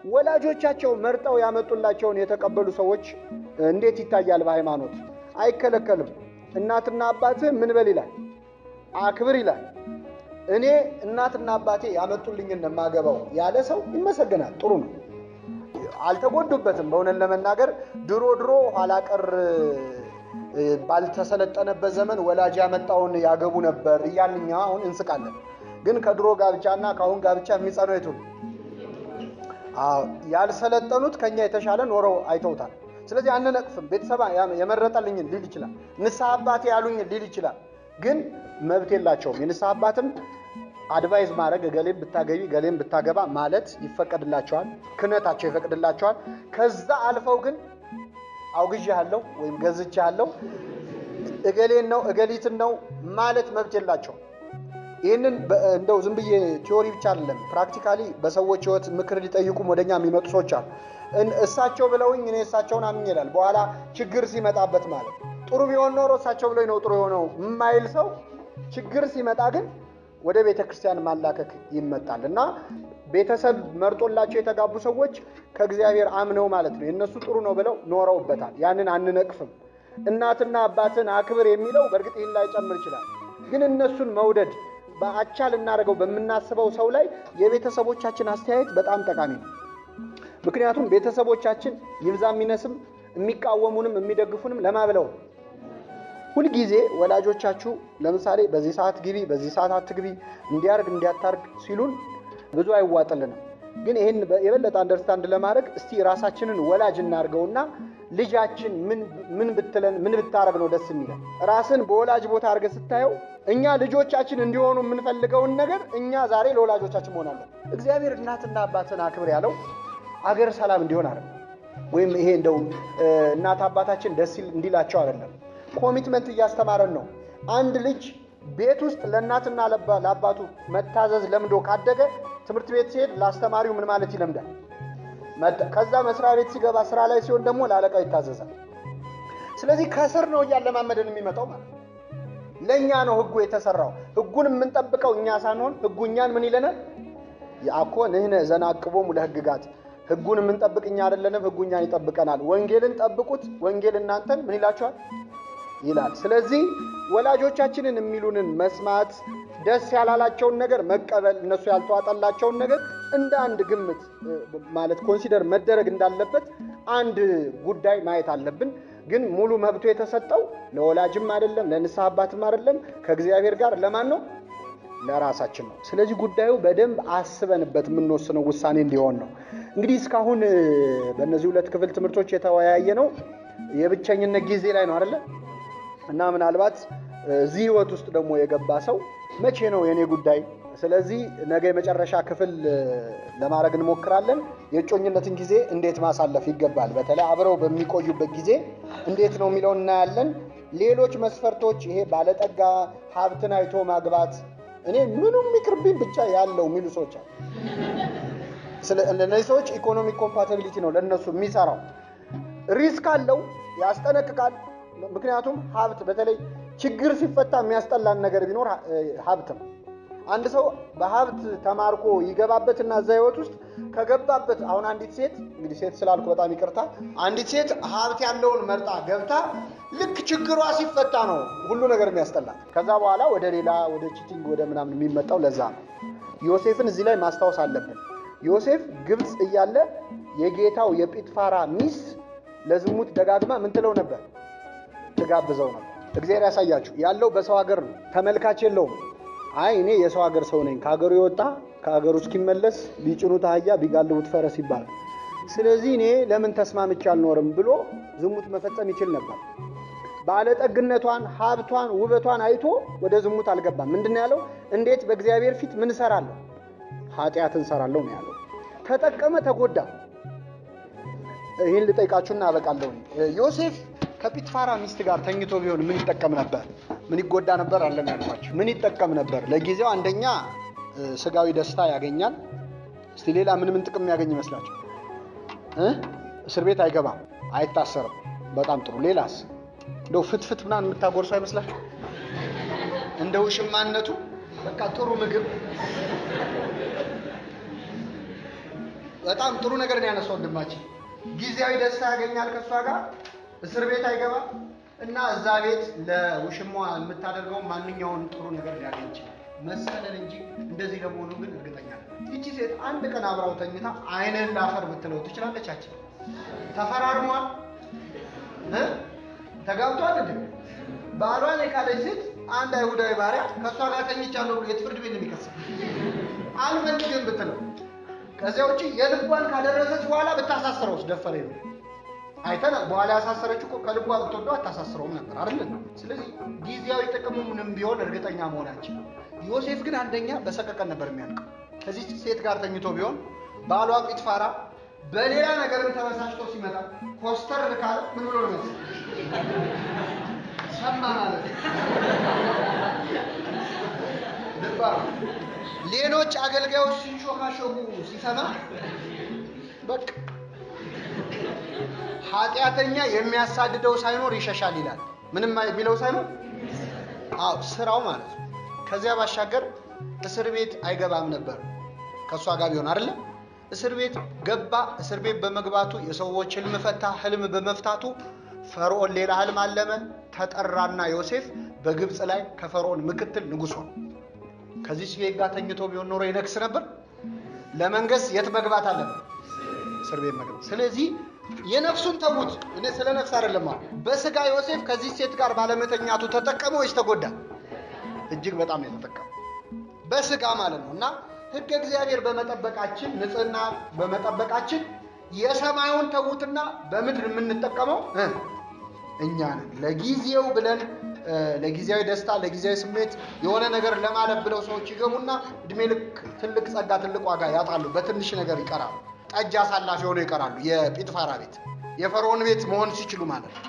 ወላጆቻቸው መርጠው ያመጡላቸውን የተቀበሉ ሰዎች እንዴት ይታያል በሃይማኖት? አይከለከልም። እናትና አባትህ ምን በል ይላል? አክብር ይላል። እኔ እናትና አባቴ ያመጡልኝን ማገባው ያለ ሰው ይመሰገናል። ጥሩ ነው። አልተጎዱበትም። በእውነት ለመናገር ድሮ ኋላ ቀር ባልተሰለጠነበት ዘመን ወላጅ ያመጣውን ያገቡ ነበር እያልኛ አሁን እንስቃለን። ግን ከድሮ ጋብቻና ከአሁን ጋብቻ የሚጸነው የቱ? ያልሰለጠኑት ከኛ የተሻለ ኖረው አይተውታል። ስለዚህ አንነቅፍም። ቤተሰብ የመረጠልኝን ሊል ይችላል። ንስሐ አባቴ ያሉኝን ሊል ይችላል። ግን መብት የላቸውም። የንስሐ አባትም አድቫይዝ ማድረግ ገሌም ብታገቢ ገሌም ብታገባ ማለት ይፈቀድላቸዋል። ክህነታቸው ይፈቅድላቸዋል። ከዛ አልፈው ግን አውግዣለሁ ወይም ገዝቻለሁ እገሌን ነው እገሊትን ነው ማለት መብት የላቸውም። ይህንን እንደው ዝም ብዬ ቲዮሪ ብቻ አይደለም፣ ፕራክቲካሊ በሰዎች ህይወት ምክር ሊጠይቁም ወደኛ የሚመጡ ሰዎች አሉ። እሳቸው ብለውኝ እኔ እሳቸውን አምኜ ይላል። በኋላ ችግር ሲመጣበት ማለት ጥሩ ቢሆን ኖሮ እሳቸው ብለውኝ ነው ጥሩ የሆነው የማይል ሰው ችግር ሲመጣ ግን ወደ ቤተክርስቲያን ማላከክ ይመጣል። እና ቤተሰብ መርጦላቸው የተጋቡ ሰዎች ከእግዚአብሔር አምነው ማለት ነው የነሱ ጥሩ ነው ብለው ኖረውበታል። ያንን አንነቅፍም። እናትና አባትን አክብር የሚለው በእርግጥ ይህን ላይ ጨምር ይችላል። ግን እነሱን መውደድ በአቻ ልናደርገው በምናስበው ሰው ላይ የቤተሰቦቻችን አስተያየት በጣም ጠቃሚ ነው። ምክንያቱም ቤተሰቦቻችን ይብዛም ይነስም የሚቃወሙንም የሚደግፉንም ለማብለው ሁልጊዜ ወላጆቻችሁ ለምሳሌ በዚህ ሰዓት ግቢ በዚህ ሰዓት አትግቢ እንዲያርግ እንዲያታርግ ሲሉን ብዙ አይዋጥልንም። ግን ይሄን የበለጠ አንደርስታንድ ለማድረግ እስቲ ራሳችንን ወላጅ እናርገውና ልጃችን ምን ብትለን ምን ብታረግ ነው ደስ የሚለን? ራስን በወላጅ ቦታ አድርገህ ስታየው እኛ ልጆቻችን እንዲሆኑ የምንፈልገውን ነገር እኛ ዛሬ ለወላጆቻችን መሆን አለን። እግዚአብሔር እናትና አባትን አክብር ያለው አገር ሰላም እንዲሆን አይደለም፣ ወይም ይሄ እንደው እናት አባታችን ደስ እንዲላቸው አይደለም። ኮሚትመንት እያስተማረን ነው። አንድ ልጅ ቤት ውስጥ ለእናትና ለአባቱ መታዘዝ ለምዶ ካደገ ትምህርት ቤት ሲሄድ ለአስተማሪው ምን ማለት ይለምዳል። ከዛ መስሪያ ቤት ሲገባ ስራ ላይ ሲሆን ደግሞ ለአለቃው ይታዘዛል። ስለዚህ ከስር ነው እያለማመደን የሚመጣው ማለት ነው። ለእኛ ነው ህጉ የተሰራው። ህጉን የምንጠብቀው እኛ ሳንሆን ህጉ እኛን ምን ይለናል? ያኮ ንሕነ ዘንዐቅቦሙ ለሕግጋት፣ ህጉን የምንጠብቅ እኛ አይደለንም፣ ህጉ እኛን ይጠብቀናል። ወንጌልን ጠብቁት፣ ወንጌል እናንተን ምን ይላችኋል ይላል። ስለዚህ ወላጆቻችንን የሚሉንን መስማት፣ ደስ ያላላቸውን ነገር መቀበል፣ እነሱ ያልተዋጠላቸውን ነገር እንደ አንድ ግምት ማለት ኮንሲደር መደረግ እንዳለበት አንድ ጉዳይ ማየት አለብን። ግን ሙሉ መብቱ የተሰጠው ለወላጅም አይደለም ለንስሐ አባትም አይደለም፣ ከእግዚአብሔር ጋር ለማን ነው? ለራሳችን ነው። ስለዚህ ጉዳዩ በደንብ አስበንበት የምንወስነው ውሳኔ እንዲሆን ነው። እንግዲህ እስካሁን በእነዚህ ሁለት ክፍል ትምህርቶች የተወያየ ነው የብቸኝነት ጊዜ ላይ ነው አይደለ? እና ምናልባት እዚህ ህይወት ውስጥ ደግሞ የገባ ሰው መቼ ነው የኔ ጉዳይ? ስለዚህ ነገ የመጨረሻ ክፍል ለማድረግ እንሞክራለን። የእጮኝነትን ጊዜ እንዴት ማሳለፍ ይገባል፣ በተለይ አብረው በሚቆዩበት ጊዜ እንዴት ነው የሚለውን እናያለን። ሌሎች መስፈርቶች ይሄ ባለጠጋ ሀብትን አይቶ ማግባት እኔ ምኑም ይቅርብኝ ብቻ ያለው የሚሉ ሰዎች አሉ። እነዚህ ሰዎች ኢኮኖሚክ ኮምፓቲቢሊቲ ነው ለነሱ የሚሰራው። ሪስክ አለው፣ ያስጠነቅቃል። ምክንያቱም ሀብት በተለይ ችግር ሲፈታ የሚያስጠላን ነገር ቢኖር ሀብት ነው። አንድ ሰው በሀብት ተማርኮ ይገባበትና እዛ ህይወት ውስጥ ከገባበት አሁን አንዲት ሴት እንግዲህ ሴት ስላልኩ በጣም ይቅርታ፣ አንዲት ሴት ሀብት ያለውን መርጣ ገብታ ልክ ችግሯ ሲፈታ ነው ሁሉ ነገር የሚያስጠላት። ከዛ በኋላ ወደ ሌላ ወደ ቺቲንግ ወደ ምናምን የሚመጣው ለዛ ነው። ዮሴፍን እዚህ ላይ ማስታወስ አለብን። ዮሴፍ ግብፅ እያለ የጌታው የጲጥፋራ ሚስት ለዝሙት ደጋግማ ምን ትለው ነበር? ትጋብዘው ነበር። እግዚአብሔር ያሳያችሁ። ያለው በሰው ሀገር ነው፣ ተመልካች የለውም። አይ እኔ የሰው ሀገር ሰው ነኝ፣ ከሀገሩ የወጣ ከሀገሩ እስኪመለስ ቢጭኑት አህያ ቢጋልቡት ፈረስ ይባላል። ስለዚህ እኔ ለምን ተስማምቼ አልኖርም ብሎ ዝሙት መፈጸም ይችል ነበር። ባለጠግነቷን፣ ሀብቷን፣ ውበቷን አይቶ ወደ ዝሙት አልገባም። ምንድነው ያለው? እንዴት በእግዚአብሔር ፊት ምን እሰራለሁ? ኃጢአትን እሰራለሁ ነው ያለው። ተጠቀመ፣ ተጎዳ። ይህን ልጠይቃችሁና አበቃለሁ። ዮሴፍ ከጲጥፋራ ሚስት ጋር ተኝቶ ቢሆን ምን ይጠቀም ነበር? ምን ይጎዳ ነበር? አለም ያልኳችሁ ምን ይጠቀም ነበር? ለጊዜው አንደኛ ስጋዊ ደስታ ያገኛል። እስቲ ሌላ ምን ጥቅም ያገኝ ይመስላችሁ? እስር ቤት አይገባም፣ አይታሰርም። በጣም ጥሩ። ሌላስ? እንደው ፍትፍት ምናምን የምታጎርሱ አይመስላችሁ? እንደው ሽማነቱ በቃ ጥሩ ምግብ በጣም ጥሩ ነገር ነው ያነሳው ወንድማችን። ጊዜያዊ ደስታ ያገኛል ከሷ ጋር እስር ቤት አይገባም እና እዛ ቤት ለውሽማዋ የምታደርገው ማንኛውን ጥሩ ነገር ሊያገኝ ይችላል መሰለን እንጂ እንደዚህ ለመሆኑ ግን እርግጠኛ ነኝ። ይቺ ሴት አንድ ቀን አብራው ተኝታ አይነን ላፈር ብትለው ትችላለች? አቺ ተፈራርሟል ተጋብቷል እንዴ? ባሏን የካደች ሴት አንድ አይሁዳዊ ባሪያ ከሷ ጋር ተኝቻለሁ ብሎ የፍርድ ቤት የሚከሰው አልፈልግም ብትለው ከዚያ ውጪ የልቧን ካደረሰች በኋላ ብታሳስረውስ ደፈሬ ነው። አይተናል። በኋላ ያሳሰረችው እኮ ከልቧ ብትወደው አታሳስረውም ነበር አይደል? ስለዚህ ጊዜያዊ ጥቅሙ ምንም ቢሆን እርግጠኛ መሆናችን። ዮሴፍ ግን አንደኛ በሰቀቀን ነበር የሚያልቀው። ከዚህ ሴት ጋር ተኝቶ ቢሆን ባሏ ጲጥፋራ በሌላ ነገርም ተበሳጭቶ ሲመጣ ኮስተር ካለ ምን ብሎ ነው ማለት ሰማ ማለት ልባ ሌሎች አገልጋዮች ሲሾካሾኩ ሲሰማ በቃ ኃጢአተኛ የሚያሳድደው ሳይኖር ይሸሻል ይላል። ምንም ቢለው ሳይኖር ስራው ማለት ነው። ከዚያ ባሻገር እስር ቤት አይገባም ነበር ከሷ ጋር ቢሆን አይደል? እስር ቤት ገባ። እስር ቤት በመግባቱ የሰዎች ህልም ፈታ። ህልም በመፍታቱ ፈርዖን ሌላ ህልም አለመ። ተጠራና ዮሴፍ በግብጽ ላይ ከፈርዖን ምክትል ንጉሥ ሆነ። ከዚህ ሴት ጋር ተኝቶ ቢሆን ኖሮ ይነግስ ነበር። ለመንገስ የት መግባት አለበት? እስር ቤት መግባት። ስለዚህ የነፍሱን ተውት። እኔ ስለ ነፍስ አይደለም። በስጋ ዮሴፍ ከዚህ ሴት ጋር ባለመተኛቱ ተጠቀመ ወይስ ተጎዳ? እጅግ በጣም ነው የተጠቀመው፣ በስጋ ማለት ነው። እና ሕግ እግዚአብሔር በመጠበቃችን ንጽህና በመጠበቃችን የሰማዩን ተውትና በምድር የምንጠቀመው እኛ ነን። ለጊዜው ብለን ለጊዜያዊ ደስታ ለጊዜያዊ ስሜት የሆነ ነገር ለማለት ብለው ሰዎች ይገቡና እድሜ ልክ ትልቅ ጸጋ ትልቅ ዋጋ ያጣሉ። በትንሽ ነገር ይቀራሉ። ጠጅ አሳላፊ ሆነው ይቀራሉ። የጲጥፋራ ቤት የፈርዖን ቤት መሆን ሲችሉ ማለት ነው።